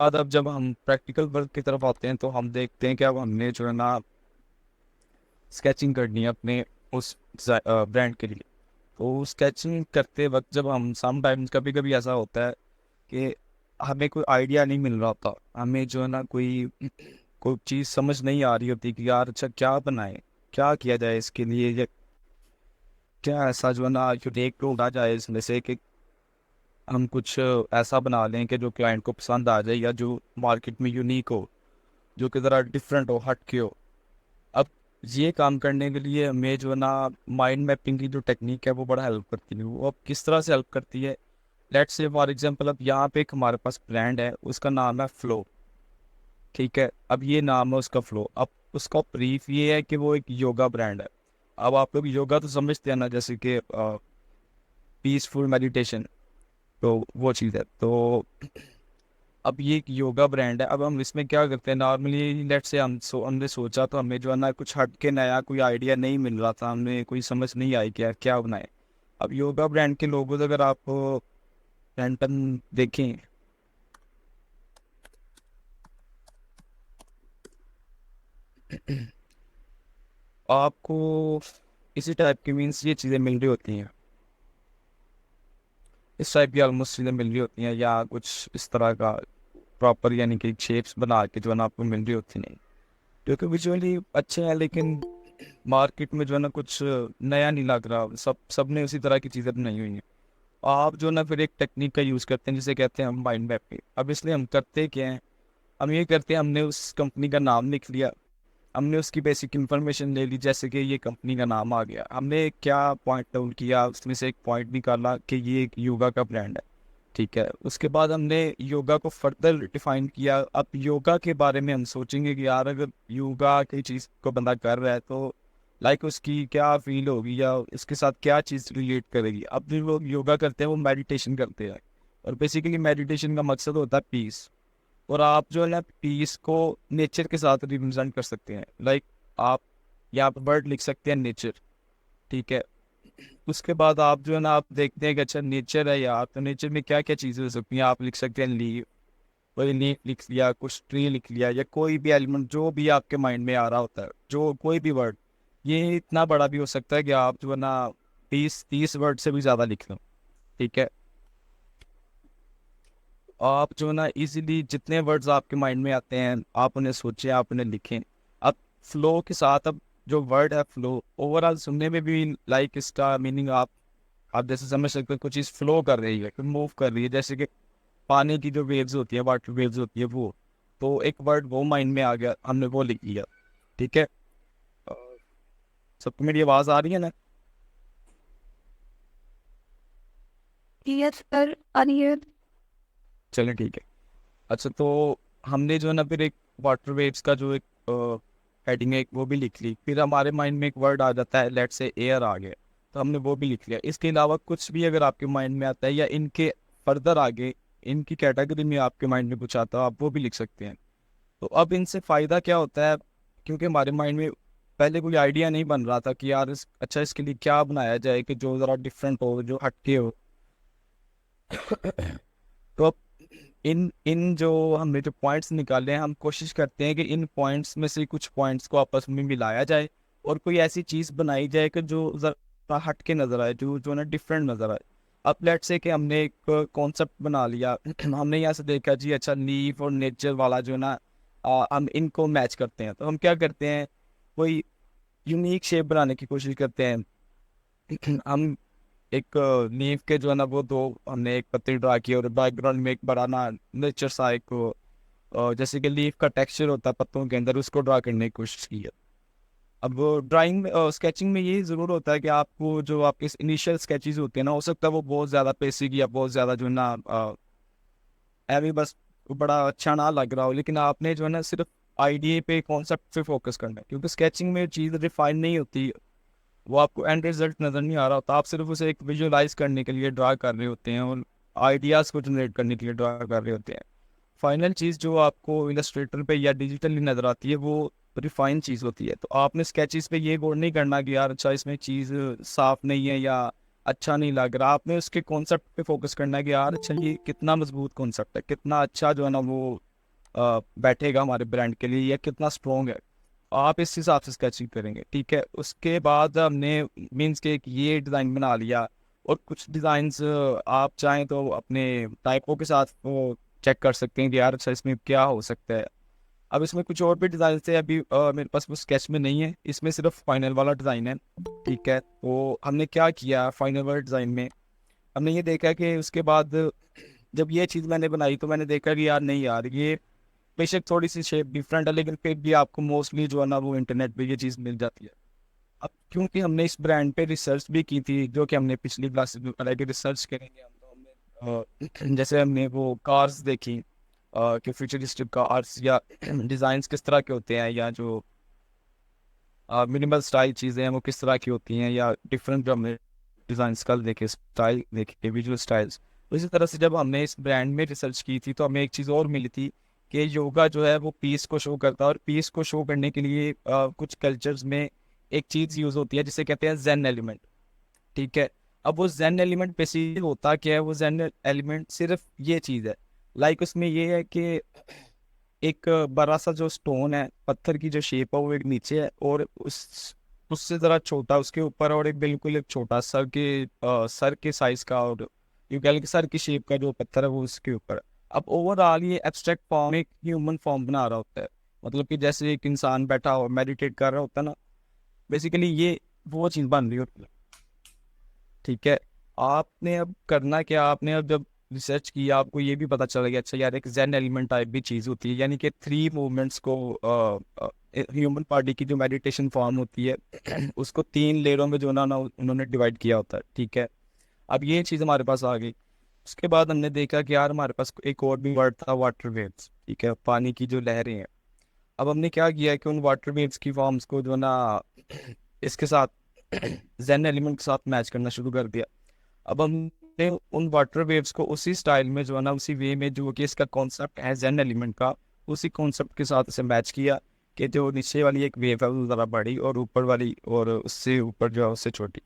बाद अब जब हम प्रैक्टिकल वर्क की तरफ आते हैं तो हम देखते हैं कि अब हमने जो है ना स्केचिंग करनी है अपने उस ब्रांड के लिए। तो स्केचिंग करते वक्त जब हम समटाइम्स कभी कभी ऐसा होता है कि हमें कोई आइडिया नहीं मिल रहा होता, हमें जो है ना कोई कोई चीज़ समझ नहीं आ रही होती कि यार अच्छा क्या बनाए, क्या किया जाए इसके लिए, या क्या ऐसा जो है ना यूनिक ढूंढा जाए इसमें से कि हम कुछ ऐसा बना लें कि जो क्लाइंट को पसंद आ जाए या जो मार्केट में यूनिक हो, जो कि ज़रा डिफरेंट हो, हट के हो। अब ये काम करने के लिए हमें जो है ना माइंड मैपिंग की जो टेक्निक है वो बड़ा हेल्प करती है। वो अब किस तरह से हेल्प करती है, लेट्स से फॉर एग्जांपल अब यहाँ पे एक हमारे पास ब्रांड है, उसका नाम है फ्लो। ठीक है, अब ये नाम है उसका फ्लो। अब उसका ब्रीफ ये है कि वो एक योगा ब्रांड है। अब आप लोग योगा तो समझते हैं ना, जैसे कि पीसफुल मेडिटेशन, तो वो चीज़ है। तो अब ये एक योगा ब्रांड है। अब हम इसमें क्या करते हैं, नॉर्मली लेट से हमने सोचा तो हमें जो है ना कुछ हट के नया कोई आइडिया नहीं मिल रहा था, हमें कोई समझ नहीं आई कि यार क्या बनाए। अब योगा ब्रांड के लोगों अगर आप पैटर्न देखें, आपको इसी टाइप की मीन्स ये चीज़ें मिल रही होती हैं, इस टाइप की ऑलमोस्ट चीज़ें मिल रही होती हैं, या कुछ इस तरह का प्रॉपर यानी कि शेप्स बना के जो है ना आपको मिल रही होती नहीं, जो कि विजुअली अच्छे हैं, लेकिन मार्केट में जो है ना कुछ नया नहीं लग रहा। सब ने उसी तरह की चीज़ें बनाई हुई हैं। आप जो ना फिर एक टेक्निक का यूज़ करते हैं जिसे कहते हैं हम माइंड मैपिंग। अब इसलिए हम करते क्या हैं, हम ये करते हैं, हमने उस कंपनी का नाम लिख लिया, हमने उसकी बेसिक इन्फॉर्मेशन ले ली, जैसे कि ये कंपनी का नाम आ गया, हमने क्या पॉइंट डाउन किया उसमें से एक पॉइंट निकाला कि ये एक योगा का ब्रांड है। ठीक है, उसके बाद हमने योगा को फर्दर डिफाइन किया। अब योगा के बारे में हम सोचेंगे कि यार अगर योगा की चीज़ को बंदा कर रहा है तो लाइक उसकी क्या फील होगी या इसके साथ क्या चीज़ रिलेट करेगी। अब जो लोग योगा करते हैं वो मेडिटेशन करते हैं, और बेसिकली मेडिटेशन का मकसद होता है पीस। और आप जो है ना पीस को नेचर के साथ रिप्रेजेंट कर सकते हैं। लाइक आप यहाँ पर वर्ड लिख सकते हैं नेचर। ठीक है, उसके बाद आप जो है ना आप देखते हैं कि अच्छा नेचर है यार, तो नेचर में क्या क्या चीज़ें हो सकती हैं। आप लिख सकते हैं लीव, कोई लीफ लिख लिया, कुछ ट्री लिख लिया, या कोई भी एलिमेंट जो भी आपके माइंड में आ रहा होता है, जो कोई भी वर्ड। ये इतना बड़ा भी हो सकता है कि आप जो है ना 20-30 वर्ड से भी ज़्यादा लिख लो। ठीक है, आप जो है ना इजीली जितने वर्ड्स आपके माइंड में आते हैं आप उन्हें सोचें, आप उन्हें लिखें। अब फ्लो के साथ, अब जो वर्ड है फ्लो ओवरऑल सुनने में भी लाइक इसका मीनिंग आप जैसे समझ सकते हो, कुछ चीज़ फ्लो कर रही है, मूव कर रही है, जैसे कि पानी की जो वेव्स होती है, वाटर वेव्स होती है, वो तो एक वर्ड वो माइंड में आ गया, हमने वो लिख लिया। ठीक है, अ, सबको मेरी आवाज़ आ रही है ना? यस सर, आइए। चलें ठीक है। अच्छा, तो हमने जो है ना फिर एक वाटर वेव्स का जो एक हेडिंग है वो भी लिख ली। फिर हमारे माइंड में एक वर्ड आ जाता है, लेट से एयर आ गया, तो हमने वो भी लिख लिया। इसके अलावा कुछ भी अगर आपके माइंड में आता है या इनके फर्दर आगे इनकी कैटेगरी में आपके माइंड में कुछ आता है, आप वो भी लिख सकते हैं। तो अब इनसे फ़ायदा क्या होता है, क्योंकि हमारे माइंड में पहले कोई आइडिया नहीं बन रहा था कि यार अच्छा इसके लिए क्या बनाया जाए कि जो ज़रा डिफरेंट हो, जो हटके हो। तो अब इन इन जो हमने जो पॉइंट्स निकाले हैं, हम कोशिश करते हैं कि इन पॉइंट्स में से कुछ पॉइंट्स को आपस में मिलाया जाए और कोई ऐसी चीज़ बनाई जाए कि जो ज़रा हट के नज़र आए, जो जो ना डिफरेंट नज़र आए। अब लेट्स से कि हमने एक कॉन्सेप्ट बना लिया हमने यहाँ से देखा जी अच्छा लीफ और नेचर वाला जो है ना हम इनको मैच करते हैं, तो हम क्या करते हैं, कोई यूनिक शेप बनाने की कोशिश करते हैं। हम एक नींव के जो है ना वो दो हमने एक पत्ती ड्रा की, और बैकग्राउंड में एक बड़ा ना नेचर सा एक जैसे कि लीफ का टेक्सचर होता है पत्तों के अंदर, उसको ड्रा करने की कोशिश की है। अब ड्राइंग में स्केचिंग में ये ज़रूर होता है कि आपको जो आपके इनिशियल स्केचेस होते हैं ना, हो सकता है वो बहुत ज़्यादा बेसिक या बहुत ज़्यादा जो है ना अभी बस वो बड़ा अच्छा ना लग रहा हो, लेकिन आपने जो है ना सिर्फ आइडिया पे, कॉन्सेप्ट पे फोकस करना है, क्योंकि स्केचिंग में चीज़ रिफाइन नहीं होती, वो आपको एंड रिजल्ट नज़र नहीं आ रहा होता, आप सिर्फ उसे एक विजुअलाइज करने के लिए ड्रा कर रहे होते हैं और आइडियाज़ को जनरेट करने के लिए ड्रा कर रहे होते हैं। फाइनल चीज़ जो आपको इलस्ट्रेटर पे या डिजिटली नज़र आती है वो रिफाइन चीज़ होती है। तो आपने स्केचेस पे ये गौर नहीं करना कि यार अच्छा इसमें चीज़ साफ नहीं है या अच्छा नहीं लग रहा, आपने उसके कॉन्सेप्ट पे फोकस करना है कि यार अच्छा ये कितना मजबूत कॉन्सेप्ट है, कितना अच्छा जो है ना वो बैठेगा हमारे ब्रांड के लिए या कितना स्ट्रॉन्ग है, आप इस हिसाब से स्केचिंग करेंगे। ठीक है, उसके बाद हमने मीन्स के एक ये डिज़ाइन बना लिया, और कुछ डिज़ाइंस आप चाहें तो अपने टाइपों के साथ वो चेक कर सकते हैं कि यार अच्छा इसमें क्या हो सकता है। अब इसमें कुछ और भी डिज़ाइन थे, अभी मेरे पास वो स्केच में नहीं है, इसमें सिर्फ फाइनल वाला डिज़ाइन है। ठीक है, तो हमने क्या किया फाइनल वाले डिज़ाइन में, हमने ये देखा कि उसके बाद जब ये चीज़ मैंने बनाई तो मैंने देखा कि यार नहीं यार, ये बेशक थोड़ी सी शेप डिफरेंट है लेकिन फिर भी आपको मोस्टली जो है ना वो इंटरनेट पे ये चीज़ मिल जाती है। अब क्योंकि हमने इस ब्रांड पे रिसर्च भी की थी, जो कि हमने पिछली क्लासेस में पढ़ा कि रिसर्च करेंगे हम, तो हमने जैसे हमने वो कार्स देखी कि फ्यूचरिस्टिक कार्स या डिज़ाइंस किस तरह के होते हैं, या जो मिनिमल स्टाइल चीज़ें हैं वो किस तरह की होती हैं, या डिफरेंट जो हमने डिज़ाइन कल देखे, स्टाइल देखे, विजुअल स्टाइल्स। तो इसी तरह से जब हमने इस ब्रांड में रिसर्च की थी तो हमें एक चीज़ और मिली थी कि योगा जो है वो पीस को शो करता है, और पीस को शो करने के लिए कुछ कल्चर्स में एक चीज़ यूज़ होती है जिसे कहते हैं जेन एलिमेंट। ठीक है, अब वो जेन एलिमेंट बेसिकली होता क्या है, वो जेन एलिमेंट सिर्फ ये चीज़ है, लाइक उसमें ये है कि एक बड़ा सा जो स्टोन है, पत्थर की जो शेप है वो एक नीचे है, और उससे ज़रा छोटा उसके ऊपर, और एक बिल्कुल एक छोटा सर के साइज का, और यू कह लो कि सर की शेप का जो पत्थर है वो उसके ऊपर है। अब ओवरऑल ये एब्स्ट्रैक्ट फॉर्म एक ह्यूमन फॉर्म बना रहा होता है, मतलब कि जैसे एक इंसान बैठा हो मेडिटेट कर रहा होता है ना, बेसिकली ये वो चीज़ बन रही होती है। ठीक है, आपने अब करना क्या, आपने अब जब रिसर्च की आपको ये भी पता चला गया अच्छा यार एक जेन एलिमेंट टाइप भी चीज़ होती है, यानी कि थ्री मूवमेंट्स को ह्यूमन बॉडी की जो मेडिटेशन फॉर्म होती है उसको तीन लेयरों में जो ना उन्होंने डिवाइड किया होता है। ठीक है, अब ये चीज़ हमारे पास आ गई। उसके बाद हमने देखा कि यार हमारे पास एक और भी वर्ड था, वाटर वेव्स। ठीक है, पानी की जो लहरें हैं। अब हमने क्या किया कि उन वाटर वेव्स की फॉर्म्स को जो ना इसके साथ जेन एलिमेंट के साथ मैच करना शुरू कर दिया। अब हमने उन वाटर वेव्स को उसी स्टाइल में जो है ना उसी वे में जो कि इसका कॉन्सेप्ट है जेन एलिमेंट का, उसी कॉन्सेप्ट के साथ इसे मैच किया कि जो नीचे वाली एक वेव है वो ज़रा बड़ी, और ऊपर वाली और उससे ऊपर जो है उससे छोटी।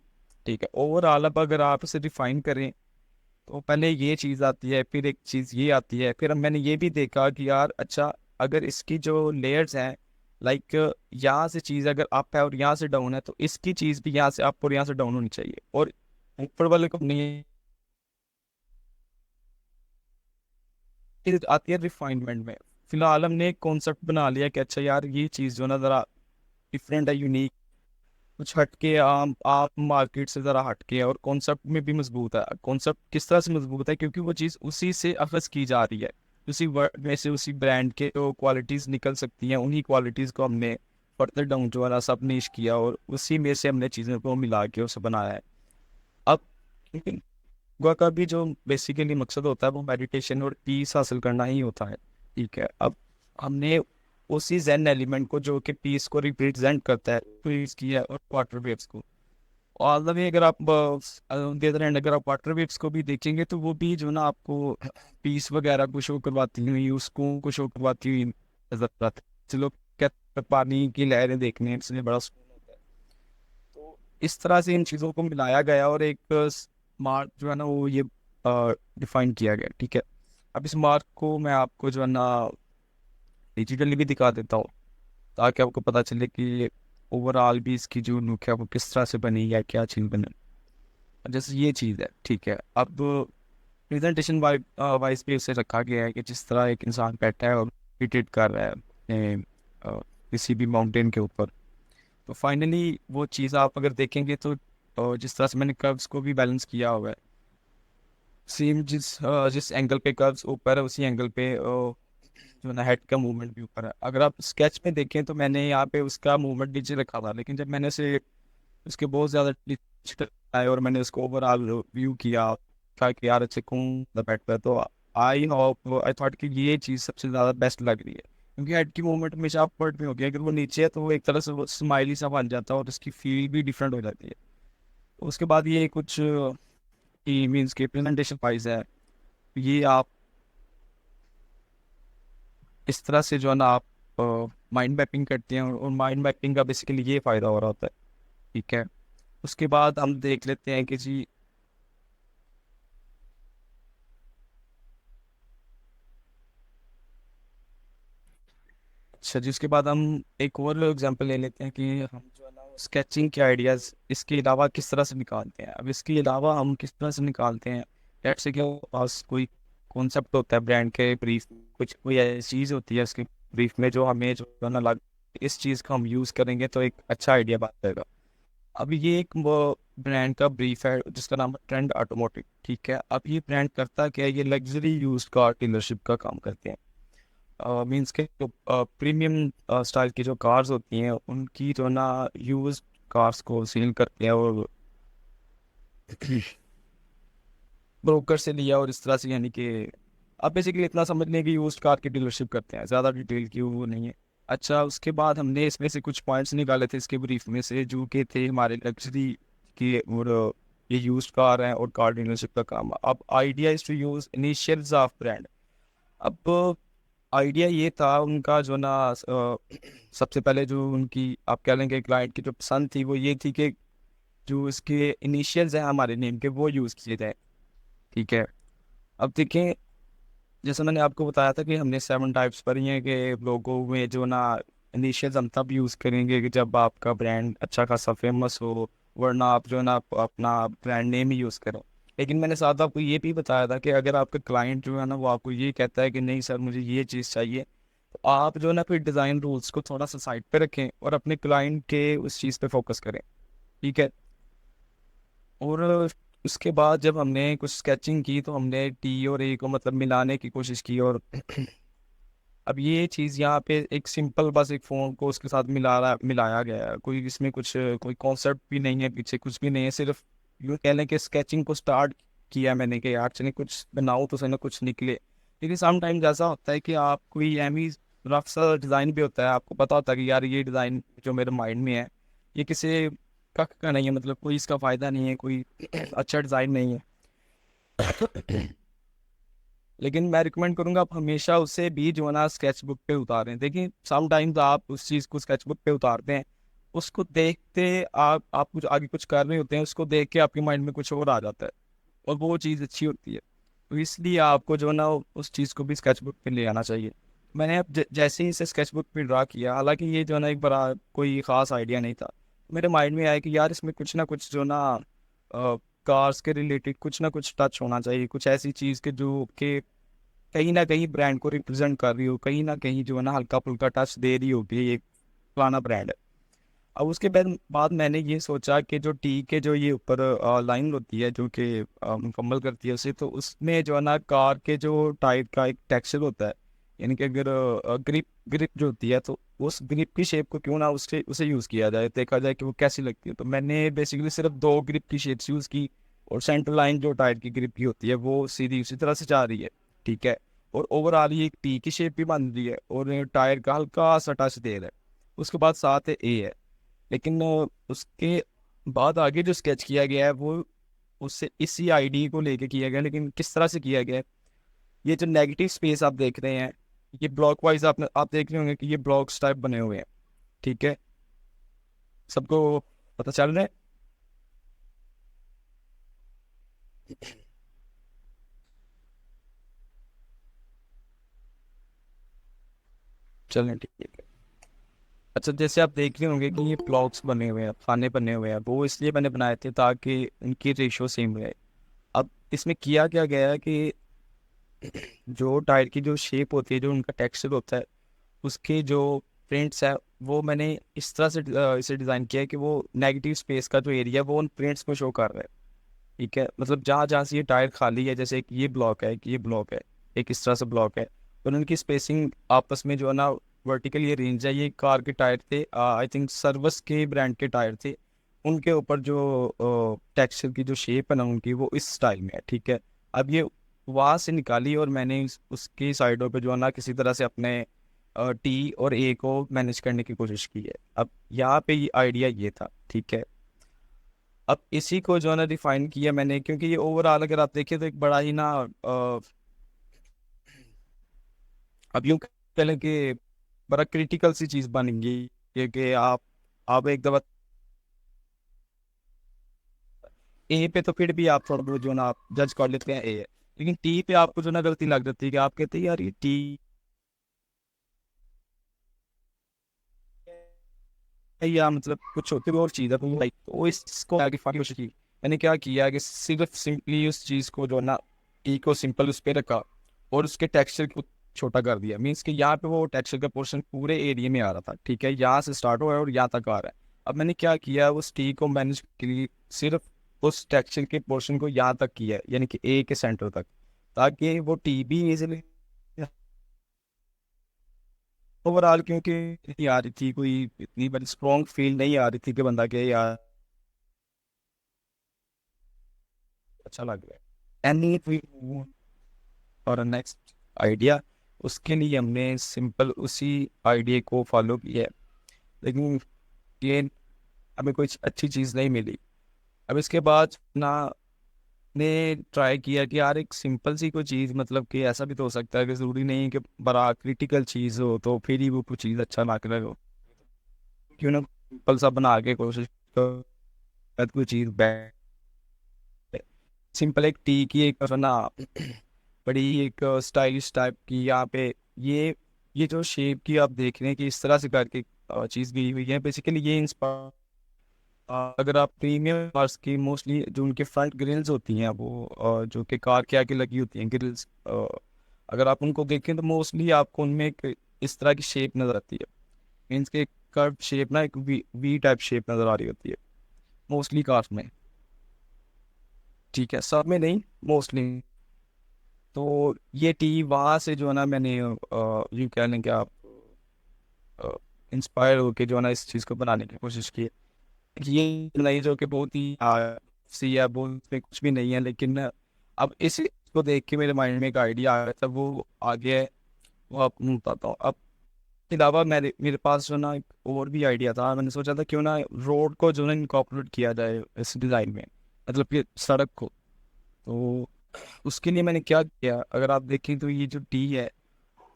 ठीक है, ओवरऑल अब अगर आप इसे डिफाइन करें तो पहले ये चीज़ आती है, फिर एक चीज़ ये आती है, फिर मैंने ये भी देखा कि यार अच्छा अगर इसकी जो लेयर्स हैं, लाइक यहाँ से चीज़ अगर अप है और यहाँ से डाउन है, तो इसकी चीज़ भी यहाँ से अप और यहाँ से डाउन होनी चाहिए, और ऊपर वाले को नहीं। फिर आती है रिफाइनमेंट में। फिलहाल हमने एक कॉन्सेप्ट बना लिया कि अच्छा यार ये चीज़ जो ना ज़रा डिफरेंट है, यूनिक, कुछ हटके, आप मार्केट से ज़रा हटके है, और कॉन्सेप्ट में भी मजबूत है। कॉन्सेप्ट किस तरह से मजबूत है, क्योंकि वो चीज़ उसी से अखज़ की जा रही है, उसी वर्ड में से उसी ब्रांड के जो क्वालिटीज़ निकल सकती हैं उन्हीं क्वालिटीज़ को हमने फर्दर डाउन जो वाला सब निश किया, और उसी में से हमने चीज़ों को मिला के उसे बनाया है। अब योगा का भी जो बेसिकली मकसद होता है वो मेडिटेशन और पीस हासिल करना ही होता है। ठीक है, अब हमने उसी जेन एलिमेंट को जो कि पीस को रिप्रेजेंट करता है पीस किया, और वाटर वेव्स को। और अभी अगर आप अदर एंड अगर आप वाटर वेव्स को भी देखेंगे तो वो भी जो ना आपको पीस वगैरह को शो करवाती हुई, उसको को शो करवाती हुई नजर आती है। चलो कहते हैं, पानी की लहरें देखने से बड़ा सुकून होता है। तो इस तरह से इन चीज़ों को मिलाया गया और एक मार्क जो है ना वो ये डिफाइन किया गया। ठीक है, अब इस मार्क को मैं आपको जो है ना डिजिटली भी दिखा देता हूँ, ताकि आपको पता चले कि ओवरऑल भी इसकी जो लुक है वो किस तरह से बनी है, क्या चीज़ बनी। जैसे ये चीज़ है, ठीक है, अब प्रेजेंटेशन वाइज भी उसे रखा गया है कि जिस तरह एक इंसान बैठा है और मेडिटेट कर रहा है अपने किसी भी माउंटेन के ऊपर। तो फाइनली वो चीज़ आप अगर देखेंगे तो जिस तरह से मैंने कर्व्स को भी बैलेंस किया हुआ है, सेम जिस एंगल पे कर्व्स ऊपर है उसी एंगल पे जो ना हेड का मूवमेंट भी ऊपर है। अगर आप स्केच में देखें तो मैंने यहाँ पे उसका मूवमेंट नीचे रखा था, लेकिन जब मैंने उसे उसके बहुत ज़्यादा नीचे आए और मैंने उसको ओवरऑल व्यू किया, था कि यार अच्छे कौन बैठता है, तो आई थॉट कि ये चीज़ सबसे ज़्यादा बेस्ट लग रही है, क्योंकि हेड की मूवमेंट हमेशा अपवर्ड में होगी। अगर वो नीचे है तो वो एक तरह से वो स्माइली सा बन जाता है और उसकी फील भी डिफरेंट हो जाती है। उसके बाद ये कुछ मीन्स के प्रेजेंटेशन वाइज है, ये आप इस तरह से जो है ना आप माइंड मैपिंग करते हैं, और माइंड मैपिंग का बेसिकली ये फ़ायदा हो रहा होता है। ठीक है, उसके बाद हम देख लेते हैं कि जी अच्छा जी, उसके बाद हम एक और एग्जांपल ले लेते हैं कि हम जो है ना स्केचिंग के आइडियाज़ इसके अलावा किस तरह से निकालते हैं। अब इसके अलावा हम किस तरह से निकालते हैं, लेट्स से कि हमारे पास कोई कॉन्सेप्ट होता है ब्रांड के ब्रीफ, कुछ कोई ऐसी चीज़ होती है उसके ब्रीफ में जो हमें जो है ना लग, इस चीज़ का हम यूज़ करेंगे तो एक अच्छा आइडिया बन जाएगा। अब ये एक वो ब्रांड का ब्रीफ है जिसका नाम है ट्रेंड ऑटोमोटिव, ठीक है। अब ये ब्रांड करता क्या है, ये लग्जरी यूज्ड कार डीलरशिप का काम करते हैं। मीन्स के जो प्रीमियम स्टाइल की जो कार्स होती हैं उनकी जो ना यूज कार्स को सेल करते हैं और ब्रोकर से लिया और इस तरह से, यानी कि अब बेसिकली इतना समझ लें कि यूज्ड कार की डीलरशिप करते हैं, ज़्यादा डिटेल की वो नहीं है। अच्छा, उसके बाद हमने इसमें से कुछ पॉइंट्स निकाले थे इसके ब्रीफ में से जो कि थे हमारे लग्जरी की, और ये यूज्ड कार है और कार डीलरशिप का काम। अब idea is to use initials of brand. अब आइडिया ये था उनका जो ना सबसे पहले जो उनकी आप कह लेंगे क्लाइंट की जो पसंद थी वो ये थी कि जो इसके इनिशियल्स हैं हमारे नेम के वो यूज़ किए जाए, ठीक है। अब देखें, जैसे मैंने आपको बताया था कि हमने 7 टाइप्स पढ़ी हैं कि लोगों में जो ना इनिशियल्स हम तब यूज़ करेंगे कि जब आपका ब्रांड अच्छा खासा फेमस हो, वरना आप जो है ना अपना ब्रांड नेम ही यूज़ करें। लेकिन मैंने साथ आपको ये भी बताया था कि अगर आपका क्लाइंट जो है ना वो आपको ये कहता है कि नहीं सर मुझे ये चीज़ चाहिए, तो आप जो है ना फिर डिज़ाइन रूल्स को थोड़ा सा साइड पे रखें और अपने क्लाइंट के उस चीज़ पे फोकस करें, ठीक है। और उसके बाद जब हमने कुछ स्केचिंग की तो हमने टी और ए को मतलब मिलाने की कोशिश की, और अब ये चीज़ यहाँ पे एक सिंपल बस एक फ़ोन को उसके साथ मिलाया गया है, कोई इसमें कुछ कोई कॉन्सेप्ट भी नहीं है, पीछे कुछ भी नहीं है, सिर्फ यूँ कह लें कि स्केचिंग को स्टार्ट किया मैंने कि यार चलिए कुछ बनाऊँ तो सही ना कुछ निकले। लेकिन समटाइम्स ऐसा होता है कि आप कोई एमी रफ सा डिज़ाइन भी होता है, आपको पता होता है कि यार ये डिज़ाइन जो मेरे माइंड में है ये किसी कख का नहीं है, मतलब कोई इसका फ़ायदा नहीं है, कोई अच्छा डिज़ाइन नहीं है। लेकिन मैं रिकमेंड करूंगा आप हमेशा उसे भी जो है ना स्केच बुक पे उतारें। देखिए समटाइम्स आप उस चीज़ को स्केच बुक पे उतारते हैं, उसको देखते आप कुछ आगे कुछ कर रहे होते हैं, उसको देख के आपके माइंड में कुछ और आ जाता है और वो चीज़ अच्छी होती है। तो इसलिए आपको जो है ना उस चीज़ को भी स्केच बुक पे ले आना चाहिए। मैंने अब जैसे ही इसे स्केच बुक पे ड्रा किया, हालांकि ये जो है ना एक बड़ा कोई ख़ास आइडिया नहीं था, मेरे माइंड में आया कि यार इसमें कुछ ना कुछ जो ना कार्स के रिलेटेड कुछ ना कुछ टच होना चाहिए, कुछ ऐसी चीज़ के जो कि कहीं ना कहीं ब्रांड को रिप्रेजेंट कर रही हो, कहीं ना कहीं जो है ना हल्का फुल्का टच दे रही होगी ये पुराना ब्रांड है। अब उसके बाद मैंने ये सोचा कि जो टी के जो ये ऊपर लाइन होती है जो कि मुकम्मल करती है उसे, तो उसमें जो है ना कार के जो टायर का एक टेक्सचर होता है, यानी कि अगर ग्रिप ग्रिप जो होती है तो उस ग्रिप की शेप को क्यों ना उससे उसे यूज़ किया जाए, देखा जाए कि वो कैसी लगती है। तो मैंने बेसिकली सिर्फ 2 ग्रिप की शेप्स यूज़ की, और सेंटर लाइन जो टायर की ग्रिप की होती है वो सीधी उसी तरह से जा रही है, ठीक है। और ओवरऑल ये एक टी की शेप भी बन रही है और टायर का हल्का सा टच दे रहा है। उसके बाद साथ है ए है। लेकिन उसके बाद आगे जो स्केच किया गया है वो उससे इसी आईडी को लेके किया गया है, लेकिन किस तरह से किया गया है। ये जो नेगेटिव स्पेस आप देख रहे हैं, ये ब्लॉक वाइज आप देख रहे होंगे कि ये ब्लॉक्स टाइप बने हुए हैं, ठीक है। सबको पता चल रहा है। चलें, ठीक है। अच्छा, जैसे आप देख रहे होंगे कि ये ब्लॉक्स बने हुए हैं, खाने बने हुए हैं, वो इसलिए मैंने बनाए थे ताकि इनकी रेशो सेम रहे। अब इसमें किया क्या गया है कि जो टायर की जो शेप होती है, जो उनका टेक्सचर होता है, उसके जो प्रिंट्स है वो मैंने इस तरह से इसे डिज़ाइन किया है कि वो नेगेटिव स्पेस का जो एरिया है वो उन प्रिंट्स को शो कर रहा है, ठीक है। मतलब जहाँ जहाँ से ये टायर खाली है, जैसे एक ये ब्लॉक है, एक ये ब्लॉक है, एक इस तरह से ब्लॉक है, और उनकी स्पेसिंग आपस में जो है ना वर्टिकल ये रेंज है। ये कार के टायर थे, आई थिंक सर्वस के ब्रांड के टायर थे, उनके ऊपर जो टेक्सचर की जो शेप है ना उनकी वो इस स्टाइल में है, ठीक है। अब ये वहाँ से निकाली और मैंने उसकी साइडों पे जो है ना किसी तरह से अपने टी और ए को मैनेज करने की कोशिश की है। अब यहाँ पे ये आइडिया ये था, ठीक है। अब इसी को जो है ना डिफाइन किया मैंने, क्योंकि ये ओवरऑल अगर आप देखिए तो एक बड़ा ही ना अब यूं कह लें कि बड़ा क्रिटिकल सी चीज़ बन गई कि आप एक दफा ए पे तो फिर भी आप थोड़ा बहुत जो ना आप जज कर लेते हैं ए है, लेकिन टी पे आपको जो ना गलती लग जाती है कि आप कहते हैं यार ये टी या मतलब कुछ होती है और चीज़ है तो लाइक वो इसको आगे की कोशिश की। मैंने क्या किया कि सिर्फ सिंपली उस चीज़ को जो है ना टी को सिंपल उस पर रखा और उसके टेक्सचर को छोटा कर दिया। मीन्स कि यहाँ पे वो टेक्सचर का पोर्शन पूरे एरिया में आ रहा था, ठीक है, यहाँ से स्टार्ट हुआ है और यहाँ तक आ रहा है। अब मैंने क्या किया, उस टी को मैनेज के लिए सिर्फ उस टेक्सचर के पोर्शन को यहाँ तक किया है, यानी कि ए के सेंटर तक, ताकि वो टी भी इजिली ओवरऑल, क्योंकि इतनी आ रही थी, कोई इतनी बड़ी स्ट्रॉन्ग फील नहीं आ रही थी कि बंदा के यार अच्छा लग रहा है। एनी और नेक्स्ट आइडिया, उसके लिए हमने सिंपल उसी आइडिया को फॉलो किया है, लेकिन ये हमें कोई अच्छी चीज़ नहीं मिली। अब इसके बाद ना ने ट्राई किया कि यार एक सिंपल सी कोई चीज़, मतलब कि ऐसा भी तो हो सकता है कि ज़रूरी नहीं कि बड़ा क्रिटिकल चीज़ हो तो फिर ही वो कोई चीज़ अच्छा ना करे हो। क्यों ना सिंपल सा बना के कोशिश कर कोई चीज़ बैठ। सिंपल एक टी की एक ना बड़ी एक स्टाइलिश टाइप की यहाँ पे ये जो शेप की आप देख रहे हैं कि इस तरह से करके चीज़ गई हुई है, बेसिकली ये इंस्पायर, अगर आप प्रीमियम कार्स की मोस्टली जो उनके फ्रंट ग्रिल्स होती हैं वो जो कि कार के आगे लगी होती हैं ग्रिल्स, अगर आप उनको देखें तो मोस्टली आपको उनमें एक इस तरह की शेप नज़र आती है। मीन्स के कर्व शेप ना, एक वी टाइप शेप नज़र आ रही होती है मोस्टली कार्स में, ठीक है, सब में नहीं, मोस्टली। तो ये टी वहाँ से जो है ना मैंने यूँ कह लें कि आप इंस्पायर होके जो है ना इस चीज़ को बनाने की कोशिश की है। ये नहीं जो कि बहुत ही सी है, बहुत इसमें कुछ भी नहीं है, लेकिन अब इस को देख के मेरे माइंड में एक आइडिया आ गया था, वो आगे है, वो आपको बताता हूँ। अब इसके अलावा मेरे पास जो ना एक और भी आइडिया था, मैंने सोचा था क्यों ना रोड को जो ना इनकॉर्पोरेट किया जाए इस डिज़ाइन में, मतलब कि सड़क को। तो उसके लिए मैंने क्या किया, अगर आप देखें तो ये जो टी है,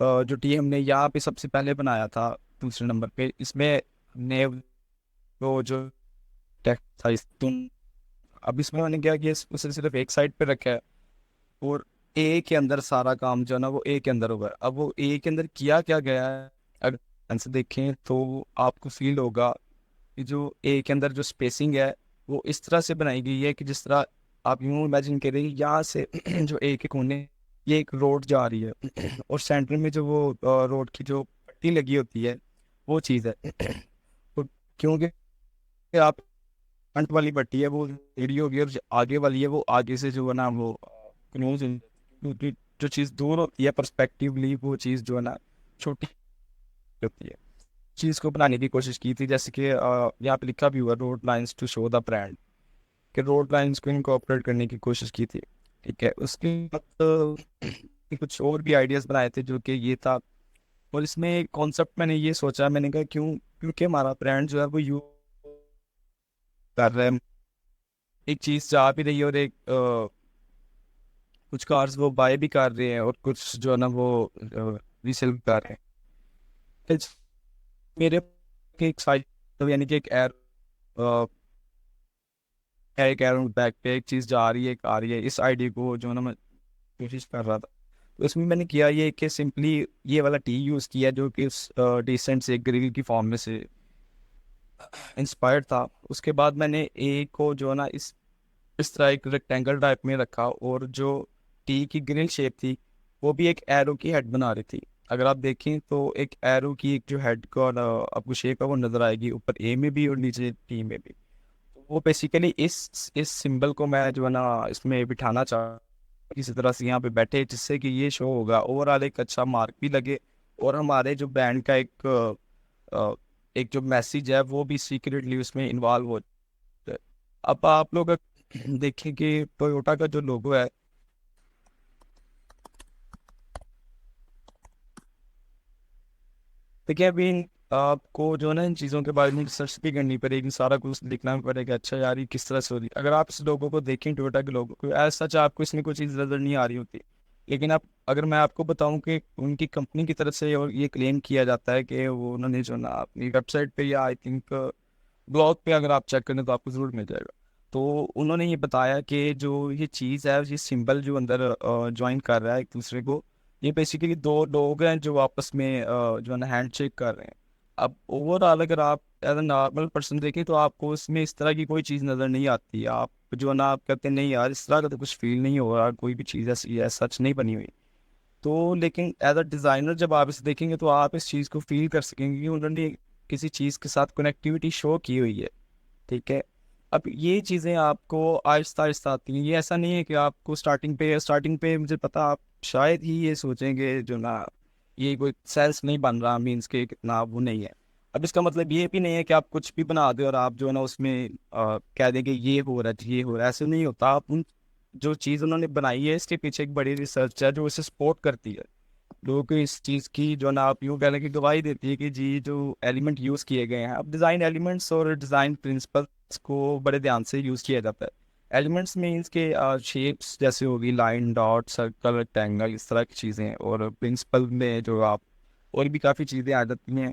जो टी हमने यहाँ पे सबसे पहले बनाया था दूसरे नंबर पे, इसमें हमने वो जो टेक्स्ट था तुम, अब इसमें मैंने क्या किया, उसे सिर्फ एक साइड पे रखा है और ए के अंदर सारा काम जो है ना वो ए के अंदर होगा। अब वो ए के अंदर किया क्या गया है, अगर ध्यान से देखें तो आपको फील होगा कि जो ए के अंदर जो स्पेसिंग है वो इस तरह से बनाई गई है कि जिस तरह आप यूँ इमेजिन करें यहाँ से जो ए के कोने, ये एक रोड जा रही है और सेंटर में जो वो रोड की जो पट्टी लगी होती है वो चीज़ है। तो क्योंकि आप फ्रंट वाली पट्टी है वो टेढ़ी होगी और जो आगे वाली है वो आगे से जो है ना वो क्लोज, क्योंकि जो चीज़ दूर होती है परस्पेक्टिवली वो चीज़ जो है ना छोटी होती है। चीज़ को बनाने की कोशिश की थी, जैसे कि यहाँ पे लिखा भी हुआ road lines to show the brand, कि रोड लाइंस को इनकॉर्पोरेट करने की कोशिश की थी, ठीक है। उसके बाद कुछ और भी आइडियाज़ बनाए थे जो कि ये था, और इसमें कॉन्सेप्ट मैंने ये सोचा, मैंने कहा क्यों, क्योंकि हमारा ब्रांड जो है वो यू कर रहा है, एक चीज़ जा भी रही है और एक कुछ कार्स वो बाय भी कर रहे हैं और कुछ जो है ना वो रीसेल भी कर रहे हैं। इस- मेरे एक साइड, तो यानी कि एक एरो बैक पे एक चीज़ जा रही है, एक आ रही है, इस आईडी को जो है ना मैं कोशिश कर रहा था। तो इसमें मैंने किया ये कि सिंपली ये वाला टी यूज़ किया जो कि उस डिसेंट से ग्रिल की फॉर्म में से इंस्पायर्ड था। उसके बाद मैंने ए को जो है ना इस तरह एक रेक्टेंगल टाइप में रखा, और जो टी की ग्रिल शेप थी वो भी एक एरो की हेड बना रही थी। अगर आप देखें तो एक एरो की एक जो हेड का आपको शेप है वो नज़र आएगी, ऊपर ए में भी और नीचे टी में भी। तो वो बेसिकली इस सिंबल को मैं जो है ना इसमें बिठाना चाह किसी तरह से यहाँ पे बैठे, जिससे कि ये शो होगा ओवरऑल एक अच्छा मार्क भी लगे, और हमारे जो बैंड का एक जो मैसेज है वो भी सीक्रेटली उसमें इन्वॉल्व हो जाए। अब आप लोग देखें कि टोयोटा का जो लोगो है, देखिए अभी आपको जो है ना इन चीज़ों के बारे में रिसर्च भी करनी पड़ेगी, सारा कुछ लिखना भी पड़ेगा, अच्छा यार ये किस तरह से हो रही है। अगर आप इस लोगों को देखें, टोयोटा के लोगों को, एज सच आपको इसमें कोई चीज़ नज़र नहीं आ रही होती, लेकिन आप अगर मैं आपको बताऊं कि उनकी कंपनी की तरफ से और ये क्लेम किया जाता है कि वो उन्होंने जो ना अपनी वेबसाइट पे या आई थिंक ब्लॉग पे अगर आप चेक करें तो आपको ज़रूर मिल जाएगा। तो उन्होंने ये बताया कि जो ये चीज़ है, ये सिंबल जो अंदर ज्वाइन कर रहा है एक दूसरे को, ये बेसिकली दो लोग हैं जो आपस में जो है ना हैंड शेक कर रहे हैं। अब ओवरऑल अगर आप एज अ नॉर्मल पर्सन देखें तो आपको इसमें इस तरह की कोई चीज़ नज़र नहीं आती। आप जो है ना, आप कहते हैं नहीं यार इस तरह का तो कुछ फील नहीं हो रहा, कोई भी चीज़ ऐसी है सच नहीं बनी हुई। तो लेकिन एज अ डिज़ाइनर जब आप इसे देखेंगे तो आप इस चीज़ को फील कर सकेंगे कि उन्होंने किसी चीज़ के साथ कनेक्टिविटी शो की हुई है। ठीक है। अब ये चीज़ें आपको आहिस्ता आहिस्ता आती हैं, ये ऐसा नहीं है कि आपको स्टार्टिंग पे मुझे पता आप शायद ही ये सोचेंगे जो ना ये कोई सेंस नहीं बन रहा, मीन्स के कितना वो नहीं है। अब इसका मतलब ये भी नहीं है कि आप कुछ भी बना दे और आप जो है ना उसमें कह देंगे ये हो रहा है ये हो रहा है, ऐसे नहीं होता। आप उन जो चीज़ उन्होंने बनाई है इसके पीछे एक बड़ी रिसर्च है जो इसे सपोर्ट करती है। लोगों को इस चीज़ की जो ना आप यूँ कहने की गवाही देती है कि जी जो एलिमेंट यूज़ किए गए हैं, अब डिज़ाइन एलिमेंट्स और डिज़ाइन प्रिंसिपल्स को बड़े ध्यान से यूज़ किया जाता है। एलिमेंट्स मीन्स के शेप्स जैसे होगी लाइन, डॉट, सर्कल, रेक्टेंगल, इस तरह की चीज़ें। और प्रिंसिपल में जो आप और भी काफ़ी चीज़ें आ जाती हैं।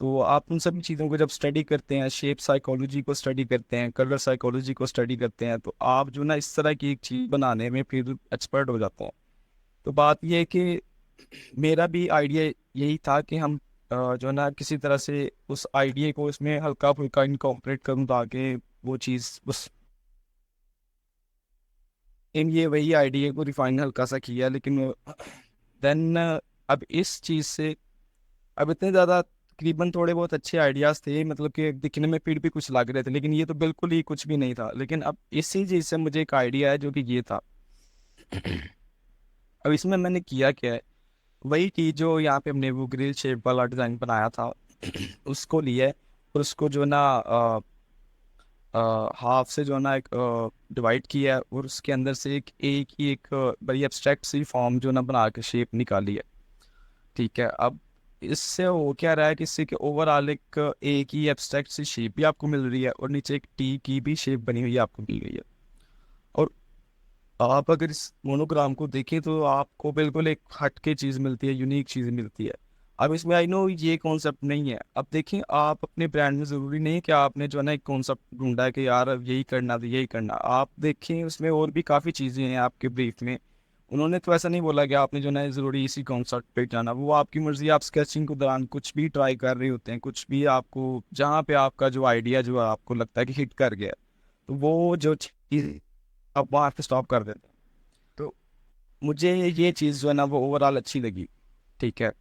तो आप उन सभी चीज़ों को जब स्टडी करते हैं, शेप साइकोलॉजी को स्टडी करते हैं, कलर साइकोलॉजी को स्टडी करते हैं, तो आप जो ना इस तरह की एक चीज़ बनाने में फिर एक्सपर्ट हो जाते हैं। तो बात ये है कि मेरा भी आइडिया यही था कि हम जो है ना किसी तरह से उस आइडिया को इसमें हल्का फुल्का इनकॉर्पोरेट करूँ ताकि वो चीज़ उस इन ये वही आइडिया को रिफाइन हल्का सा किया। लेकिन देन अब इस चीज़ से अब इतने ज़्यादा तकरीबन थोड़े बहुत अच्छे आइडियाज़ थे, मतलब कि दिखने में फिर भी कुछ लग रहे थे, लेकिन ये तो बिल्कुल ही कुछ भी नहीं था। लेकिन अब इसी चीज़ से मुझे एक आइडिया है जो कि ये था। अब इसमें मैंने किया क्या है, वही चीज़ जो यहाँ पे हमने वो ग्रिल शेप वाला डिज़ाइन बनाया था उसको लिया है और उसको जो है ना हाफ से जो है ना एक डिवाइड किया है और उसके अंदर से एक बड़ी एब्स्ट्रैक्ट सी फॉर्म जो ना बना के शेप निकाली है। ठीक है। अब इससे हो क्या रहा है कि इससे कि ओवरऑल एक ही एब्स्ट्रैक्ट सी शेप भी आपको मिल रही है और नीचे एक टी की भी शेप बनी हुई आपको मिल रही है। और आप अगर इस मोनोग्राम को देखें तो आपको बिल्कुल एक हटके चीज़ मिलती है, यूनिक चीज़ मिलती है। अब इसमें आई नो ये कॉन्सेप्ट नहीं है। अब देखिए आप अपने ब्रांड में ज़रूरी नहीं है कि आपने जो है ना एक कॉन्सेप्ट ढूंढा है कि यार अब यही करना तो यही करना। आप देखें उसमें और भी काफ़ी चीज़ें हैं आपके ब्रीफ में। उन्होंने तो ऐसा नहीं बोला कि आपने जो है ना ज़रूरी इसी कॉन्सेप्ट पे जाना, वो आपकी मर्ज़ी। आप स्केचिंग के दौरान कुछ भी ट्राई कर रहे होते हैं, कुछ भी आपको जहाँ पे आपका जो आइडिया जो आपको लगता है कि हिट कर गया, तो वो जो चीज़ आप वहाँ पे स्टॉप कर देते हैं। तो मुझे ये चीज़ जो है ना वो ओवरऑल अच्छी लगी। ठीक है।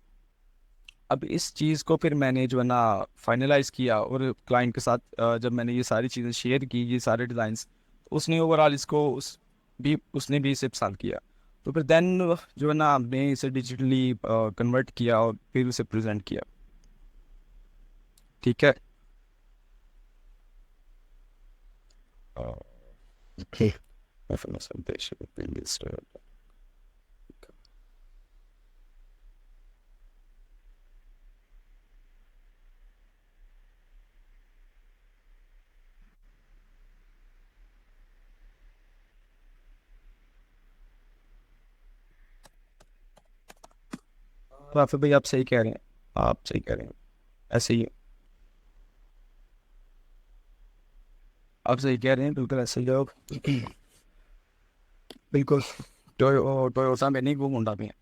अब इस चीज़ को फिर मैंने जो है ना फाइनलाइज किया और क्लाइंट के साथ जब मैंने ये सारी चीज़ें शेयर की, ये सारे डिज़ाइंस, उसने ओवरऑल इसको उसने भी इसे पसंद किया। तो फिर देन जो है ना हमने इसे डिजिटली कन्वर्ट किया और फिर उसे प्रेजेंट किया। ठीक है। Okay. Information would be listed. तो आफिफ भाई आप सही कह रहे हैं, आप सही कह रहे हैं, ऐसे ही आप सही कह रहे हैं, बिल्कुल ऐसे ही हो। बिल्कुल। टोयोटा में नहीं, वो होंडा में है।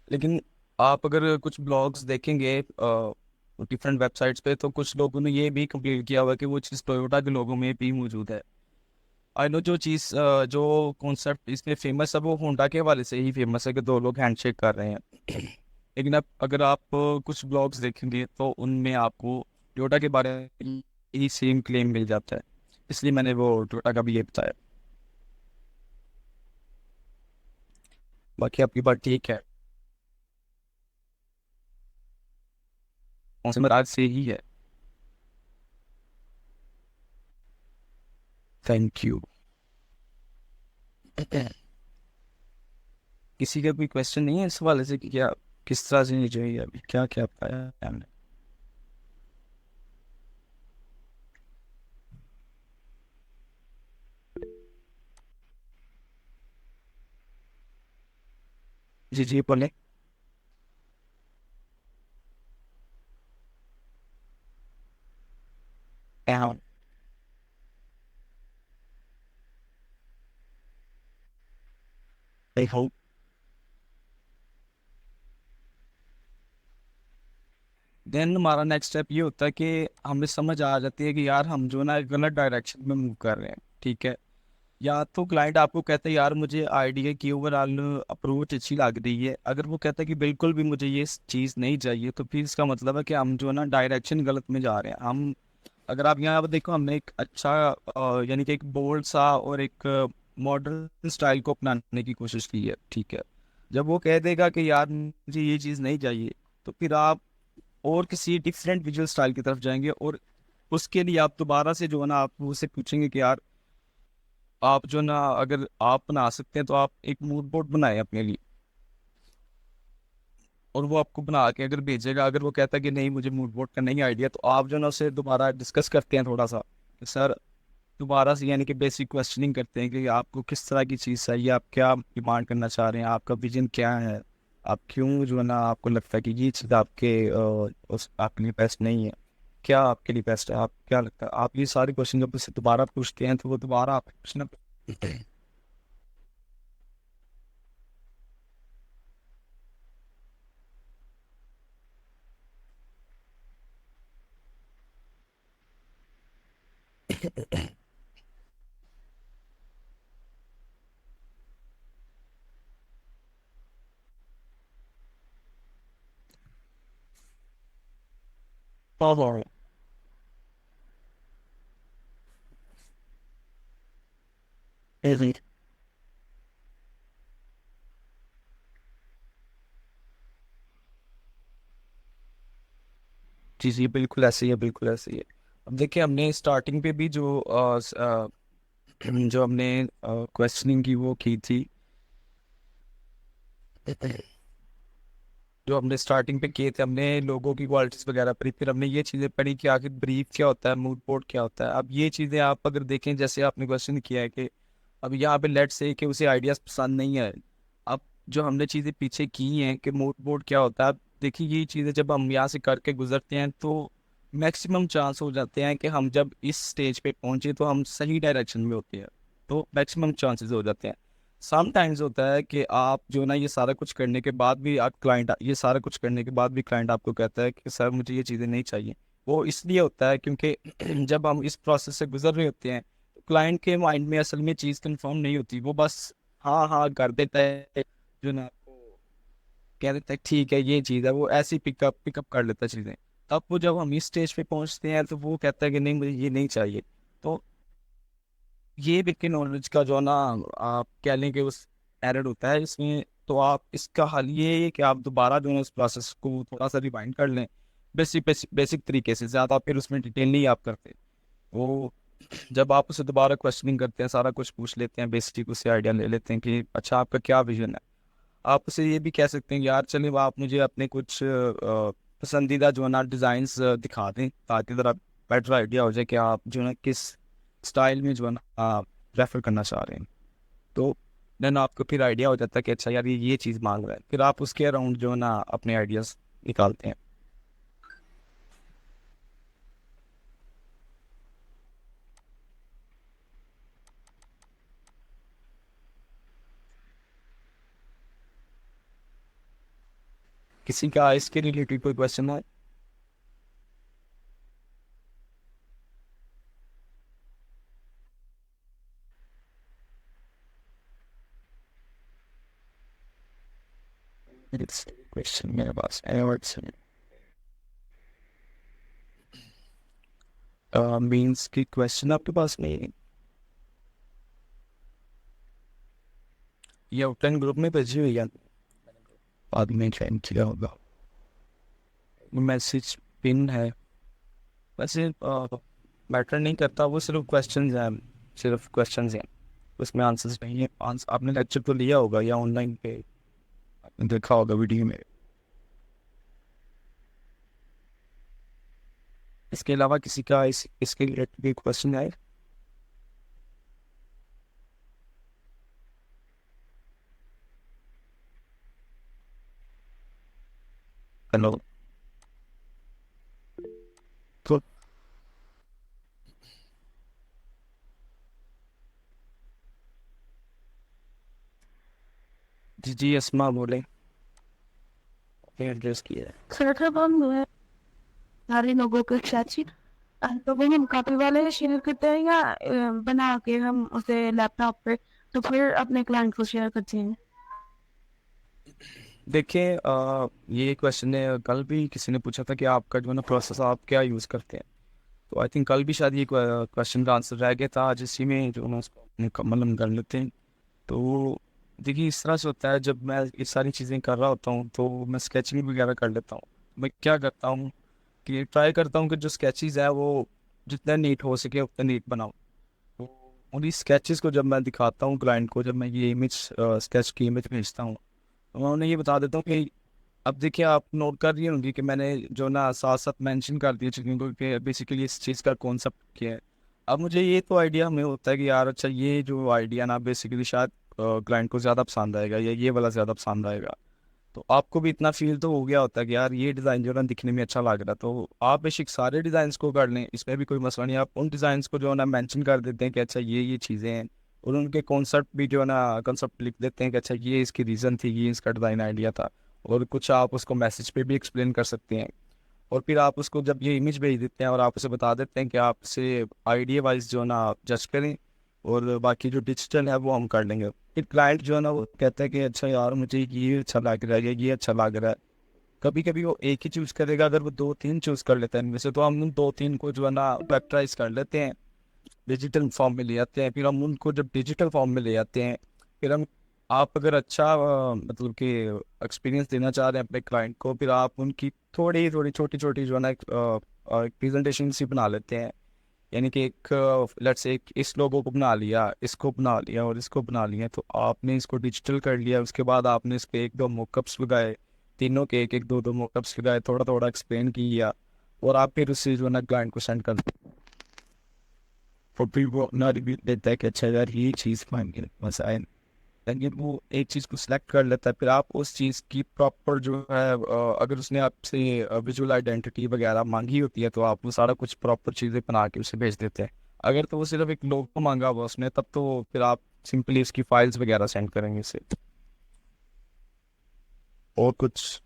लेकिन आप अगर कुछ ब्लॉग्स देखेंगे डिफरेंट वेबसाइट्स पे, तो कुछ लोगों ने ये भी कंप्लीट किया हुआ है कि वो चीज़ टोयोटा के लोगों में भी मौजूद है। आई नो जो चीज़ जो कॉन्सेप्ट इसमें फेमस है वो होंडा के हवाले से ही फेमस है कि दो लोग हैंडशेक कर रहे हैं। लेकिन अब अगर आप कुछ ब्लॉग्स देखेंगे तो उनमें आपको टोयोटा के बारे में ही सेम क्लेम मिल जाता है। इसलिए मैंने वो टोयोटा का भी ये बताया। बाकी आपकी बात ठीक है, कंज्यूमर आज से ही है। Thank you. किसी का कोई क्वेश्चन नहीं है इस वाले से कि क्या किस तरह से नहीं चाहिए, अभी क्या क्या बताया हमने। जी जी बोले। आई देन हमारा नेक्स्ट स्टेप ये होता है कि हमें समझ आ जाती है कि यार हम जो ना एक गलत डायरेक्शन में मूव कर रहे हैं, ठीक है। या तो क्लाइंट आपको कहता है यार मुझे आइडिया की ओवरऑल अप्रोच अच्छी लग रही है, अगर वो कहता है कि बिल्कुल भी मुझे ये चीज़ नहीं चाहिए, तो फिर इसका मतलब है कि हम जो है ना डायरेक्शन गलत में जा रहे हैं। हम अगर आप यहाँ पर देखो, हमने एक अच्छा यानी कि एक बोल्ड सा और एक मॉडर्न स्टाइल को अपनाने की कोशिश की है, ठीक है। जब वो कह देगा कि यार मुझे ये चीज़ नहीं चाहिए, तो फिर आप और किसी डिफरेंट विजुअल स्टाइल की तरफ जाएंगे, और उसके लिए आप दोबारा से जो है ना आप उससे पूछेंगे कि यार आप जो ना अगर आप बना सकते हैं तो आप एक मूड बोर्ड बनाए अपने लिए, और वो आपको बना के अगर भेजेगा। अगर वो कहता है कि नहीं मुझे मूड बोर्ड का नहीं आइडिया, तो आप जो ना उससे दोबारा डिस्कस करते हैं थोड़ा सा कि सर दोबारा से, यानी कि बेसिक क्वेश्चनिंग करते हैं कि आपको किस तरह की चीज़ चाहिए, आप क्या डिमांड करना चाह रहे हैं, आपका विजन क्या है, आप क्यों जो है ना आपको लगता है कि ये चीज़ आपके उस आपके लिए बेस्ट नहीं है, क्या आपके लिए बेस्ट है, आप क्या लगता है। आप ये सारे क्वेश्चन जब उससे दोबारा पूछते हैं तो वो दोबारा आप पूछना। हाँ हाँ। जी जी जी, बिल्कुल ऐसे ही है, बिल्कुल ऐसे ही है। अब देखिए, हमने स्टार्टिंग पे भी जो जो हमने क्वेश्चनिंग की वो की थी, जो हमने स्टार्टिंग पे किए थे, हमने लोगों की क्वालिटीज वगैरह पढ़ी, फिर हमने ये चीज़ें पढ़ी कि आखिर ब्रीफ क्या होता है, मूड बोर्ड क्या होता है। अब ये चीज़ें आप अगर देखें, जैसे आपने क्वेश्चन किया है कि अब यहाँ पे लेट से कि उसे आइडियाज पसंद नहीं है। अब जो हमने चीज़ें पीछे की हैं कि मूड बोर्ड क्या होता है, अब देखिए ये चीज़ें जब हम यहाँ से करके गुजरते हैं तो मैक्सिमम चांस हो जाते हैं कि हम जब इस स्टेज पे पहुंचे तो हम सही डायरेक्शन में होते हैं, तो मैक्सिमम चांसेस हो जाते हैं। समटाइम्स होता है कि आप जो ना ये सारा कुछ करने के बाद भी आप क्लाइंट ये सारा कुछ करने के बाद भी क्लाइंट आपको कहता है कि सर मुझे ये चीज़ें नहीं चाहिए। वो इसलिए होता है क्योंकि जब हम इस प्रोसेस से गुजर रहे होते हैं तो क्लाइंट के माइंड में असल में चीज़ कंफर्म नहीं होती, वो बस हाँ हाँ कर देता है, जो ना आपको कह देता है ठीक है ये चीज़ है, वो ऐसे ही पिकअप पिकअप कर लेता है चीज़ें। तब वो जब हम इस स्टेज पे पहुंचते हैं तो वो कहता है कि नहीं मुझे ये नहीं चाहिए। तो ये विकी नॉलेज का जो ना आप कह लें कि उस एरर होता है इसमें, तो आप इसका हल ये है कि आप दोबारा जो है उस प्रोसेस को थोड़ा सा रिवाइंड कर लें, बेसिक बेसिक बेसिक तरीके से, ज़्यादा फिर उसमें डिटेल नहीं आप करते। वो जब आप उसे दोबारा क्वेश्चनिंग करते हैं, सारा कुछ पूछ लेते हैं, बेसिक उससे आइडिया ले लेते हैं कि अच्छा आपका क्या विजन है। आप उसे ये भी कह सकते हैं कि यार चलिए आप मुझे अपने कुछ पसंदीदा जो है ना डिज़ाइंस दिखा दें, ताकि ज़रा बेटर आइडिया हो जाए कि आप जो है ना किस स्टाइल में जो है ना आप रेफर करना चाह रहे हैं। तो देन आपको फिर आइडिया हो जाता है कि अच्छा यार ये चीज़ मांग रहा है, फिर आप उसके अराउंड जो है ना अपने आइडियाज़ निकालते हैं। किसी का इसके रिलेटेड कोई क्वेश्चन है? क्वेश्चन मेरे पास मीन्स की क्वेश्चन आपके पास नहीं है? ये आउटलाइन ग्रुप में भेजी हुई है, बाद में ज्वाइन किया होगा, मैसेज पिन है। वैसे मैटर नहीं करता, वो सिर्फ क्वेश्चंस हैं, सिर्फ क्वेश्चंस हैं, उसमें आंसर्स नहीं है। आंसर आपने लेक्चर तो लिया होगा या ऑनलाइन पे आपने देखा होगा वीडियो में। इसके अलावा किसी का इसके रिलेटेड क्वेश्चन है? हेलो। तो जी जी, अस्मा बोले, एड्रेस किया है। सारे लोगों के साथ तो वो हम कॉपी वाले शेयर करते हैं या बना के हम उसे लैपटॉप पे तो फिर अपने क्लाइंट को शेयर करते हैं। देखिए ये क्वेश्चन ने कल भी किसी ने पूछा था कि आपका जो है ना प्रोसेस आप क्या यूज़ करते हैं। तो आई थिंक कल भी शायद ये क्वेश्चन का आंसर रह गया था, आज इसी में जो है ना उसको मुकम्मल कर लेते हैं। तो देखिए इस तरह से होता है, जब मैं ये सारी चीज़ें कर रहा होता हूँ तो मैं स्केचिंग वगैरह कर लेता हूँ। मैं क्या करता हूँ कि ट्राई करता हूँ कि जो स्केचेस है वो जितना नीट हो सके उतना नीट बनाऊँ। तो उन्हीं स्केचेस को जब मैं दिखाता हूँ क्लाइंट को, जब मैं ये इमेज स्केच की इमेज भेजता हूँ, तो मैं उन्हें ये बता देता हूँ कि अब देखिए आप नोट कर रही होंगी कि मैंने जो ना साथ साथ मेंशन कर दिया चीज़ों को कि बेसिकली इस चीज़ का कॉन्सेप्ट क्या है। अब मुझे ये तो आइडिया हमें होता है कि यार अच्छा ये जो आइडिया ना बेसिकली शायद क्लाइंट को ज़्यादा पसंद आएगा या ये वाला ज़्यादा पसंद आएगा। तो आपको भी इतना फील तो हो गया होता है कि यार ये डिज़ाइन जो है ना दिखने में अच्छा लग रहा है, तो आप बेशक सारे डिज़ाइंस को कर लें, इसमें भी कोई मसला नहीं। आप उन डिज़ाइंस को जो है ना मेंशन कर देते हैं कि अच्छा ये चीज़ें हैं, और उनके कॉन्सेप्ट भी जो है ना कॉन्सेप्ट लिख देते हैं कि अच्छा ये इसकी रीज़न थी, ये इसका डिज़ाइन आइडिया था। और कुछ आप उसको मैसेज पे भी एक्सप्लेन कर सकते हैं। और फिर आप उसको जब ये इमेज भेज देते हैं और आप उसे बता देते हैं कि आप इसे आइडिया वाइज जो है ना आप जज करें, और बाकी जो डिजिटल है वो हम कर लेंगे। फिर क्लाइंट जो है ना वो कहता है कि अच्छा यार मुझे ये अच्छा लग रहा है या ये अच्छा लग रहा है। कभी कभी वो एक ही चूज़ करेगा, अगर वो दो तीन चूज़ कर लेता है इनमें से, तो हम उन दो तीन को जो है ना फैक्टराइज कर लेते हैं, डिजिटल फॉर्म में ले आते हैं। फिर हम उनको जब डिजिटल फॉर्म में ले आते हैं, फिर हम आप अगर अच्छा मतलब कि एक्सपीरियंस देना चाह रहे हैं अपने क्लाइंट को, फिर आप उनकी थोड़ी थोड़ी छोटी छोटी जो है ना एक प्रेजेंटेशन सी बना लेते हैं। यानी कि एक लेट्स से इस लोगों को बना लिया, इसको बना लिया और इसको बना लिया, तो आपने इसको डिजिटल कर लिया, उसके बाद आपने इस पे एक दो मोकअप्स लगाए, तीनों के एक एक दो दो मोकअप्स लगाए, थोड़ा थोड़ा एक्सप्लेन किया, और आप फिर उससे जो है ना क्लाइंट को सेंड कर, और फिर वो अपना रिव्यू देता है कि अच्छा यार ये चीज़ फाइन बस आए। लेकिन वो एक चीज़ को सिलेक्ट कर लेता है, फिर आप उस चीज़ की प्रॉपर जो है अगर उसने आपसे विजुअल आइडेंटिटी वगैरह मांगी होती है तो आप वो सारा कुछ प्रॉपर चीज़ें बना के उसे भेज देते हैं। अगर तो वो सिर्फ एक लोगो मांगा हुआ उसने, तब तो फिर आप सिंपली उसकी फाइल्स वगैरह सेंड करेंगे इसे। और कुछ